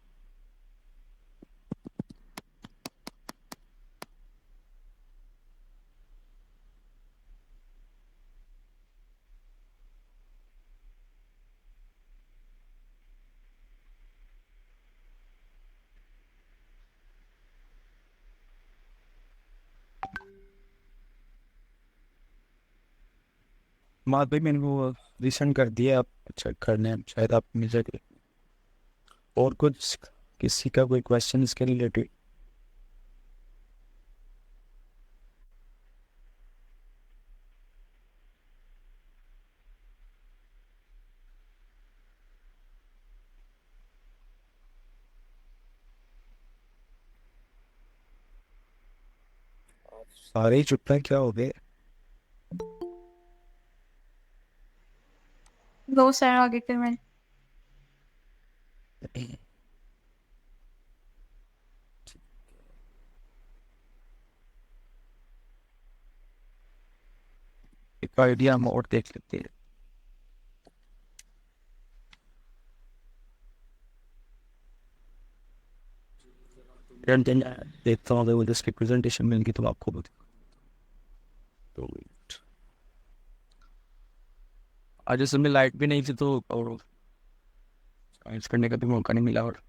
बात भाई मैंने वो रिसेंड कर दिया, आप चेक करने हैं, शायद आप मिल जाए। और कुछ किसी का कोई क्वेश्चन इसके रिलेटेड? सारे ही चुप हैं, क्या हो गए? बहुत सारे आगे के मैं। एक आइडिया हम और देख लेते हैं। देखता हूँ अगर वो जिसकी प्रेजेंटेशन मिल गई तो आपको बता। तो आज असल में लाइट भी नहीं थी, तो और साइंस करने का भी मौका नहीं मिला। और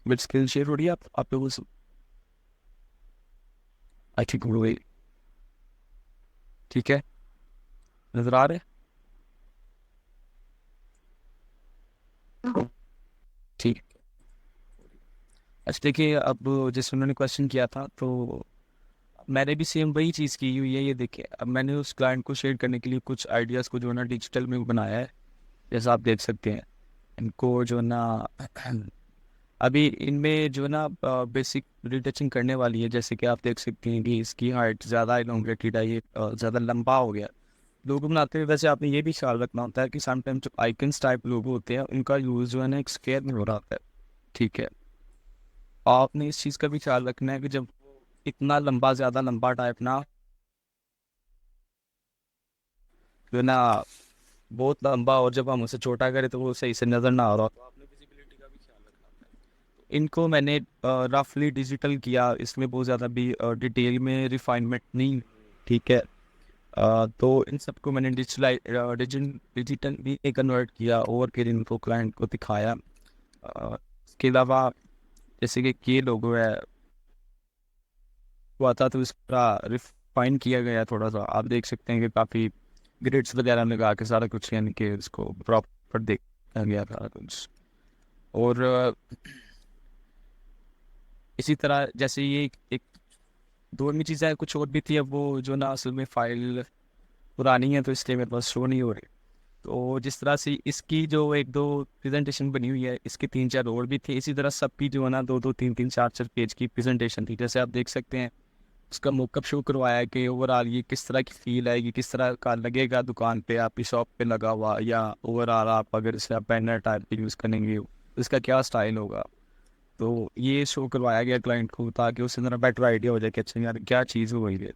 मिड स्किल शेयर हो रही है आप लोगों से? आई थिंक वो ठीक है, नजर आ रहे हैं? ठीक। अच्छा देखिए, अब जैसे उन्होंने क्वेश्चन किया था, तो मैंने भी सेम वही चीज़ की हुई है। ये देखिए, अब मैंने उस क्लाइंट को शेयर करने के लिए कुछ आइडियाज़ को जो है ना डिजिटल में बनाया है, जैसा आप देख सकते हैं। इनको जो है ना अभी इनमें जो है ना बेसिक रिटचिंग करने वाली है। जैसे कि आप देख सकते हैं कि इसकी हाइट ज़्यादा इलोंगेटेड है, ये ज़्यादा लंबा हो गया। लोगो बनाते हुए वैसे आपने ये भी ख्याल रखना होता है कि समटाइम जो आइकन्स टाइप लोगो होते हैं उनका यूज़ जो है ना एक स्क्वायर में हो रहा होता है। ठीक है, आपने इस चीज़ का भी ख्याल रखना है कि जब इतना लंबा, ज़्यादा लंबा टाइप ना जो है ना बहुत लंबा, और जब हम उसे छोटा करें तो वो सही से नज़र ना आ रहा हो, तो आपने विजिबिलिटी का भी ख्याल रखना होता है। इनको मैंने रफली डिजिटल किया, इसमें बहुत ज़्यादा भी डिटेल में रिफाइनमेंट नहीं। ठीक है, तो इन सबको मैंने डिजिटल भी कन्वर्ट किया और फिर इनको क्लाइंट को दिखाया। इसके अलावा जैसे कि ये लोगो है हुआ था, तो इसका रिफाइन किया गया थोड़ा सा। आप देख सकते हैं कि काफ़ी ग्रिड्स वगैरह लगा के सारा कुछ, यानी कि इसको प्रॉपर देखा गया सारा कुछ। और इसी तरह जैसे ये एक दो में चीज़ें कुछ और भी थी, अब वो जो ना असल में फाइल पुरानी है तो इसलिए मेरे पास शो नहीं हो रही। तो जिस तरह से इसकी जो एक दो प्रेजेंटेशन बनी हुई है, इसके तीन चार और भी थे। इसी तरह सबकी जो है ना दो दो तीन तीन चार चार पेज की प्रेजेंटेशन थी। जैसे आप देख सकते हैं उसका मोकअप शो करवाया है कि ओवरऑल ये किस तरह की फील आएगी, किस तरह का लगेगा दुकान पे, आपकी शॉप पे लगा हुआ, या ओवरऑल आप अगर इसे आप बैनर टाइप पे यूज़ करेंगे तो इसका क्या स्टाइल होगा। तो ये शो करवाया गया क्लाइंट को ताकि उसे ज़रा बेटर आइडिया हो जाए कि अच्छा यार क्या चीज़ हो गई है।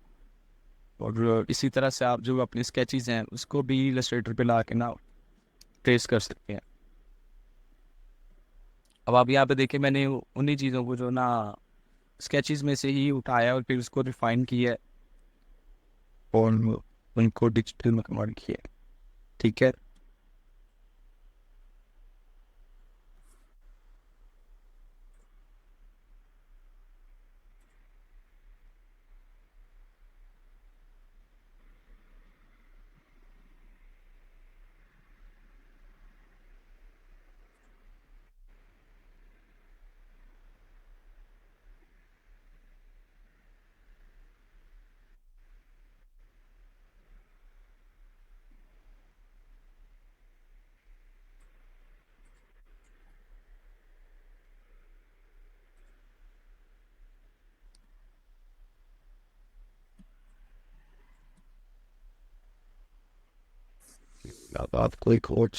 और इसी तरह से आप जो अपनी स्केचेस हैं उसको भी इलस्ट्रेटर पे ला के ना ट्रेस कर सकते हैं। अब आप यहाँ पे देखें, मैंने उन्हीं चीज़ों को जो ना स्केचेस में से ही उठाया और फिर उसको रिफाइन किया है और उनको डिजिटल में कन्वर्ट किया है। ठीक है, अब आपको एक और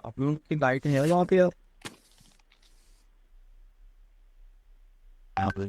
आप लोगों की लाइट है यहाँ पे आप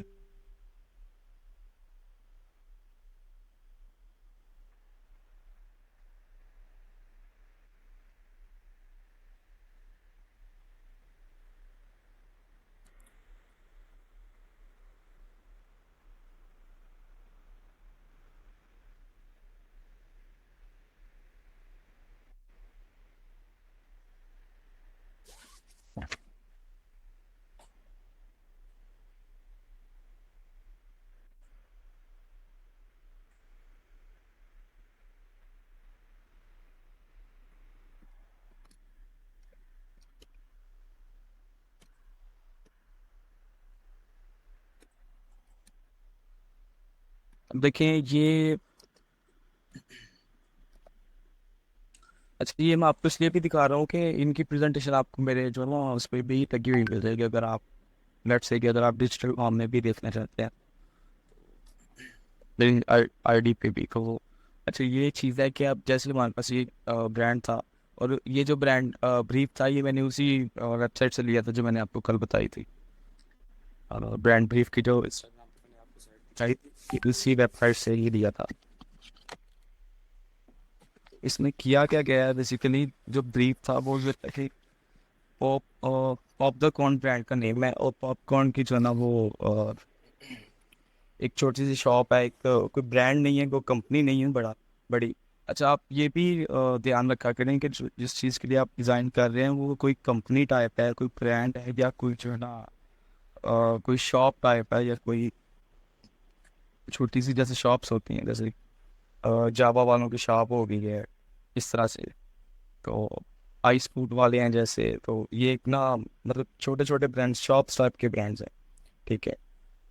देखें ये, अच्छा ये मैं आपको इसलिए भी दिखा रहा हूँ कि इनकी प्रेजेंटेशन आपको मेरे जो है ना उस पर भी लगी हुई मिल जाएगी, अगर आप लेट्स से कि अगर आप डिजिटल फॉर्म में भी देखना चाहते हैं लेकिन आईडी पे भी तो। अच्छा ये चीज़ है कि अब जैसे हमारे पास ये ब्रांड था, और ये जो ब्रांड ब्रीफ था ये मैंने उसी वेबसाइट से लिया था जो मैंने आपको कल बताई थी। ब्रांड ब्रीफ की जो Instagram पे मैंने आपको site बताई थी, उसी वेबसाइट से ही लिया था। इसमें किया क्या गया है बेसिकली, जो ब्रीफ था वो ये था कि pop pop the corn brand का नेम है, और पॉपकॉर्न की जो है ना वो एक छोटी सी शॉप है, एक कोई ब्रांड नहीं है, कोई कंपनी नहीं है बड़ा बड़ी। अच्छा आप ये भी ध्यान रखा करें कि जिस चीज़ के लिए आप डिज़ाइन कर रहे हैं वो कोई कंपनी टाइप है, कोई ब्रांड है, या कोई जो है ना कोई शॉप टाइप है, या कोई छोटी सी जैसे शॉप्स होती हैं, जैसे जावा वालों की शॉप हो गई है, इस तरह से। तो आइस फूड वाले हैं जैसे, तो ये एक ना मतलब छोटे छोटे ब्रांड्स, शॉप्स टाइप के ब्रांड्स हैं, ठीक है।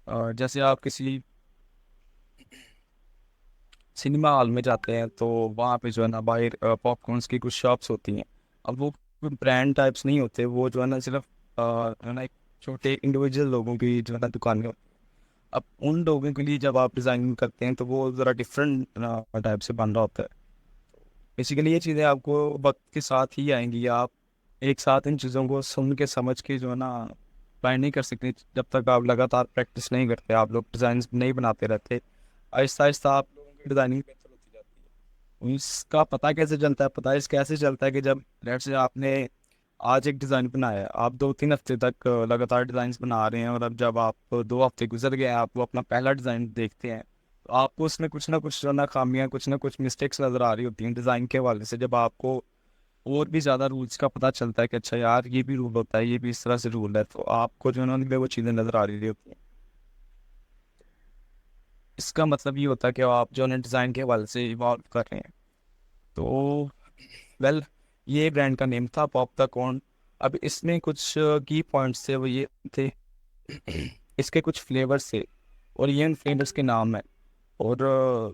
और जैसे आप किसी सिनेमा हॉल में जाते हैं तो वहाँ पे जो है ना बाहर पॉपकॉर्न्स की कुछ शॉप्स होती हैं। अब वो ब्रांड टाइप्स नहीं होते, वो जो है ना सिर्फ है ना एक छोटे इंडिविजुअल लोगों की जो है ना दुकानें होती हैं। अब उन लोगों के लिए जब आप डिज़ाइनिंग करते हैं तो वो ज़रा डिफरेंट टाइप से बन रहा होता है। बेसिकली ये चीज़ें आपको वक्त के साथ ही आएंगी, आप एक साथ इन चीज़ों को सुन के समझ के जो है ना ट्राई नहीं कर सकते जब तक आप लगातार प्रैक्टिस नहीं करते, आप लोग डिज़ाइन नहीं बनाते रहते। आहिस्ता आहिस्ता आप लोगों की डिज़ाइनिंग बेहतर होती जाती है। इसका पता कैसे चलता है? पता इस कैसे चलता है कि जब लेट्स से आपने आज एक डिज़ाइन बनाया है, आप 2-3 हफ्ते तक लगातार डिज़ाइन बना रहे हैं, और अब जब आप 2 हफ्ते गुजर गए, आप वो अपना पहला डिज़ाइन देखते हैं, तो आपको उसमें कुछ ना कुछ जो ना खामियां, कुछ ना कुछ मिस्टेक्स नज़र आ रही होती हैं डिज़ाइन के हवाले से। जब आपको और भी ज़्यादा रूल्स का पता चलता है कि अच्छा यार ये भी रूल होता है, ये भी इस तरह से रूल है, तो आपको जो है ना वो चीज़ें नज़र आ रही होती हैं। इसका मतलब ये होता है कि आप जो है डिज़ाइन के हवाले से इवॉल्व कर रहे हैं। तो वेल, ये ब्रांड का नेम था पॉप द कॉर्न। अब इसमें कुछ की पॉइंट्स थे, वो ये थे इसके कुछ फ्लेवर्स थे, और ये इन फ्लेवर्स के नाम है। और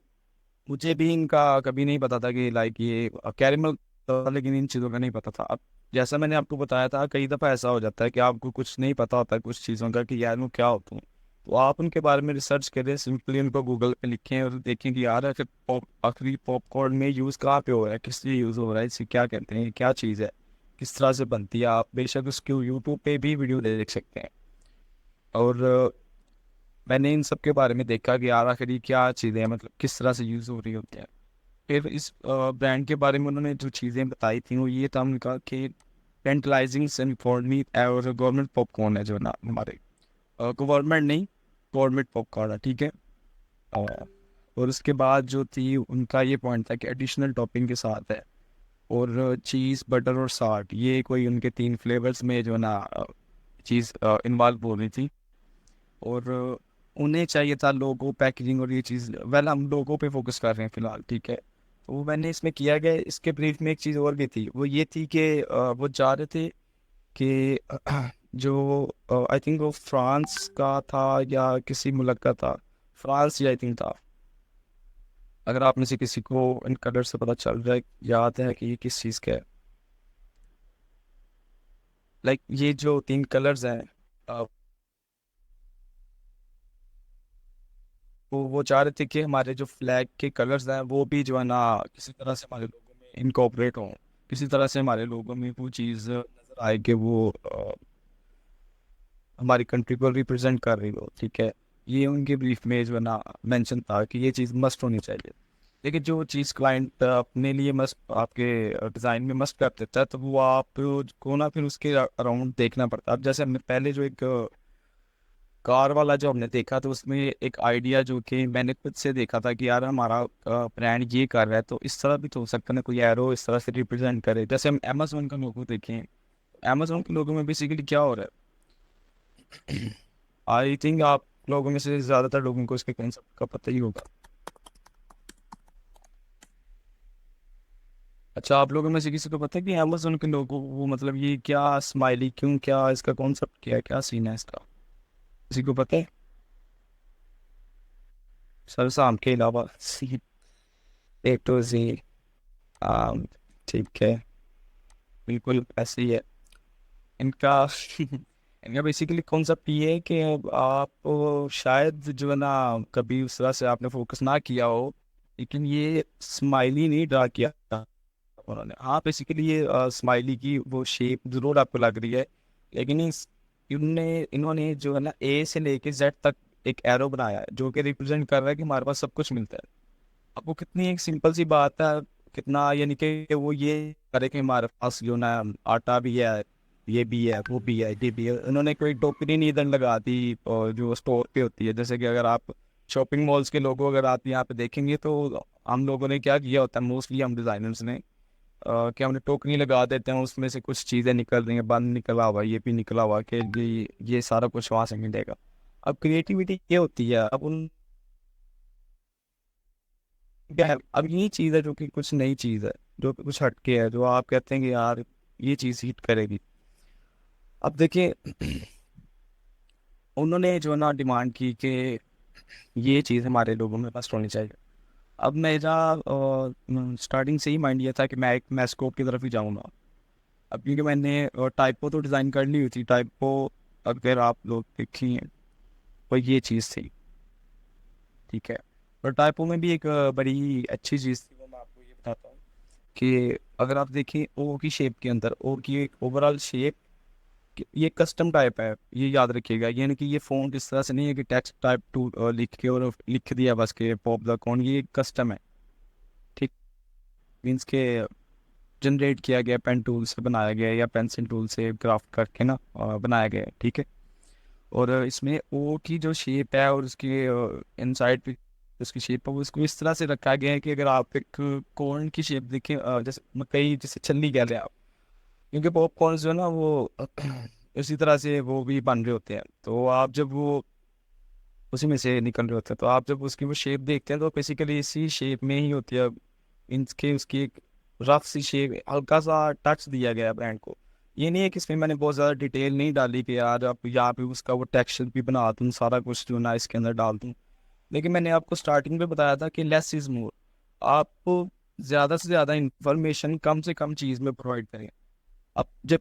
मुझे भी इनका कभी नहीं पता था कि लाइक ये कैरेमल था, लेकिन इन चीज़ों का नहीं पता था। अब जैसा मैंने आपको बताया था, कई दफ़ा ऐसा हो जाता है कि आपको कुछ नहीं पता होता है कुछ चीज़ों का कि यार वो क्या होती हैं, तो आप उनके बारे में रिसर्च करें, सिंपली उनको गूगल पे लिखें और देखें कि यार आखिर आखिरी पॉपकॉर्न में यूज़ कहाँ पे हो रहा है, किस लिए यूज़ हो रहा है, इसे क्या कहते हैं, क्या चीज़ है, किस तरह से बनती है। आप बेशक उसके यूट्यूब पे भी वीडियो देख सकते हैं। और मैंने इन सब के बारे में देखा कि यार आखिर ये क्या चीज़ें हैं, मतलब किस तरह से यूज़ हो रही होती हैं। फिर इस ब्रांड के बारे में उन्होंने जो चीज़ें बताई थी वो ये था उनका कि टेंटलाइजिंग सैनिफोर्मी और गवर्नमेंट पॉपकॉर्न है जो ना हमारे, गवर्नमेंट नहीं, गवर्नमेंट पॉपकॉर्न है, ठीक है। अ, और उसके बाद जो थी उनका ये पॉइंट था कि एडिशनल टॉपिंग के साथ है, और चीज़, बटर और साल्ट, ये कोई उनके 3 फ्लेवर्स में जो है ना चीज़ इन्वॉल्व हो रही थी। और उन्हें चाहिए था लोगो, पैकेजिंग और ये चीज़। वेल, हम लोगों पे फोकस कर रहे हैं फिलहाल, ठीक है। तो वो मैंने इसमें किया गया। इसके ब्रीफ में एक चीज़ और भी थी, वो ये थी कि वो चाह रहे थे कि जो आई थिंक वो फ्रांस का था या किसी मुल्क का था, फ्रांस या आई थिंक था। अगर आप में से किसी को इन कलर से पता चल रहा है, याद है कि ये किस चीज़ का है, लाइक ये जो 3 कलर्स हैं, वो चाह रहे थे कि हमारे जो फ्लैग के कलर्स हैं वो भी जो है ना किसी तरह से हमारे लोगों में इनकॉर्पोरेट हों, किसी तरह से हमारे लोगों में वो चीज़ नज़र आए कि वो हमारी कंट्री को रिप्रेजेंट कर रही हो, ठीक है। ये उनके ब्रीफ में जो है ना मेंशन था कि ये चीज़ मस्ट होनी चाहिए। लेकिन जो चीज़ क्लाइंट अपने लिए मस्ट, आपके डिज़ाइन में मस्ट कर देता है, तो वो आप को ना फिर उसके अराउंड देखना पड़ता है। अब जैसे हमने पहले जो एक कार वाला जो हमने देखा, तो उसमें एक आइडिया जो कि मैंने खुद से देखा था कि यार हमारा ब्रांड ये कर रहा है, तो इस तरह भी तो हो सकता है ना, कोई एरो इस तरह से रिप्रेजेंट करे। जैसे हम अमेजोन का लोगो देखें, अमेजोन के लोगों में बेसिकली क्या हो रहा है? आई थिंक आप लोगों में से ज़्यादातर लोगों को इसके कॉन्सेप्ट का पता ही होगा। अच्छा, आप लोगों में से किसी को पता है कि अमेजोन के लोगों, वो मतलब ये क्या स्माइली, क्यों, क्या इसका कॉन्सेप्ट, क्या है, क्या सीन है इसका, किसी को पता है? सर साम के अलावा सी, ए टू जी। आम, ठीक है, बिल्कुल ऐसे ही है इनका। इनका बेसिकली कॉन्सेप्ट ये है कि आप शायद जो है ना कभी उस तरह से आपने फोकस ना किया हो, लेकिन ये स्माइली नहीं ड्रा किया था उन्होंने। हाँ, बेसिकली ये स्माइली की वो शेप जरूर आपको लग रही है, लेकिन इनने इन्होंने जो है ना ए से लेके जेड तक एक एरो बनाया है जो कि रिप्रेजेंट कर रहा है कि हमारे पास सब कुछ मिलता है। आपको कितनी एक सिंपल सी बात है, कितना यानी कि वो ये करे कि हमारे पास जो ना आटा भी है, ये भी है, वो भी है, ये भी है। उन्होंने कोई टोकरी नहीं इधर लगा दी और जो स्टोर पे होती है। जैसे कि अगर आप शॉपिंग मॉल्स के लोगो अगर आप यहाँ पे देखेंगे, तो हम लोगों ने क्या किया होता है, मोस्टली हम डिज़ाइनर्स ने कि हमने टोकरी लगा देते हैं, उसमें से कुछ चीज़ें निकल रही हैं, बंद निकला हुआ, ये भी निकला हुआ कि ये सारा कुछ वहाँ से मिलेगा। अब क्रिएटिविटी ये होती है, अब उन क्या है, अब ये चीज़ है जो कि कुछ नई चीज़ है। जो कि कुछ हटके है, जो आप कहते हैं कि यार ये चीज़ हिट करेगी। अब देखिए उन्होंने जो है ना डिमांड की कि ये चीज़ हमारे लोगों में मस्ट होनी चाहिए। अब मेरा स्टार्टिंग से ही माइंड ये था कि मैं एक मैस्कोप की तरफ ही जाऊँगा। अब क्योंकि मैंने टाइपो तो डिज़ाइन कर ली हुई थी। टाइपो अगर आप लोग देखें तो ये चीज़ थी, ठीक है। और टाइपो में भी एक बड़ी अच्छी चीज़ थी, वो मैं आपको ये बताता हूँ कि अगर आप देखें ओ की शेप के अंदर, ओ की एक ओवरऑल शेप, ये कस्टम टाइप है, ये याद रखिएगा। यानी कि ये फ़ॉन्ट इस तरह से नहीं है कि टेक्स्ट टाइप टू लिख के और लिख दिया बस के पॉप द कॉन, ये कस्टम है, ठीक। मीन्स के जनरेट किया गया, पेन टूल से बनाया गया या पेंसिल टूल से क्राफ्ट करके ना बनाया गया है, ठीक है। और इसमें ओ की जो शेप है और उसके इनसाइड पे उसकी शेप है, वो उसको इस तरह से रखा गया है कि अगर आप एक कॉर्न की शेप देखें, जैसे मकई, जैसे छल्ली कह रहे हैं आप, क्योंकि पॉपकॉर्न जो है ना वो इसी तरह से वो भी बन रहे होते हैं। तो आप जब वो उसी में से निकल रहे होते हैं, तो आप जब उसकी वो शेप देखते हैं तो बेसिकली इसी शेप में ही होती है। इनके उसकी एक रफ सी शेप, हल्का सा टच दिया गया है ब्रांड को। ये नहीं है कि इसमें मैंने बहुत ज़्यादा डिटेल नहीं डाली कि यार आप यहाँ पे उसका वो टेक्सचर भी बना दूँ, सारा कुछ जो ना इसके अंदर डाल दूँ। लेकिन मैंने आपको स्टार्टिंग में बताया था कि लेस इज़ मोर। आप ज़्यादा से ज़्यादा इंफॉर्मेशन कम से कम चीज़ में प्रोवाइड करें। अब जब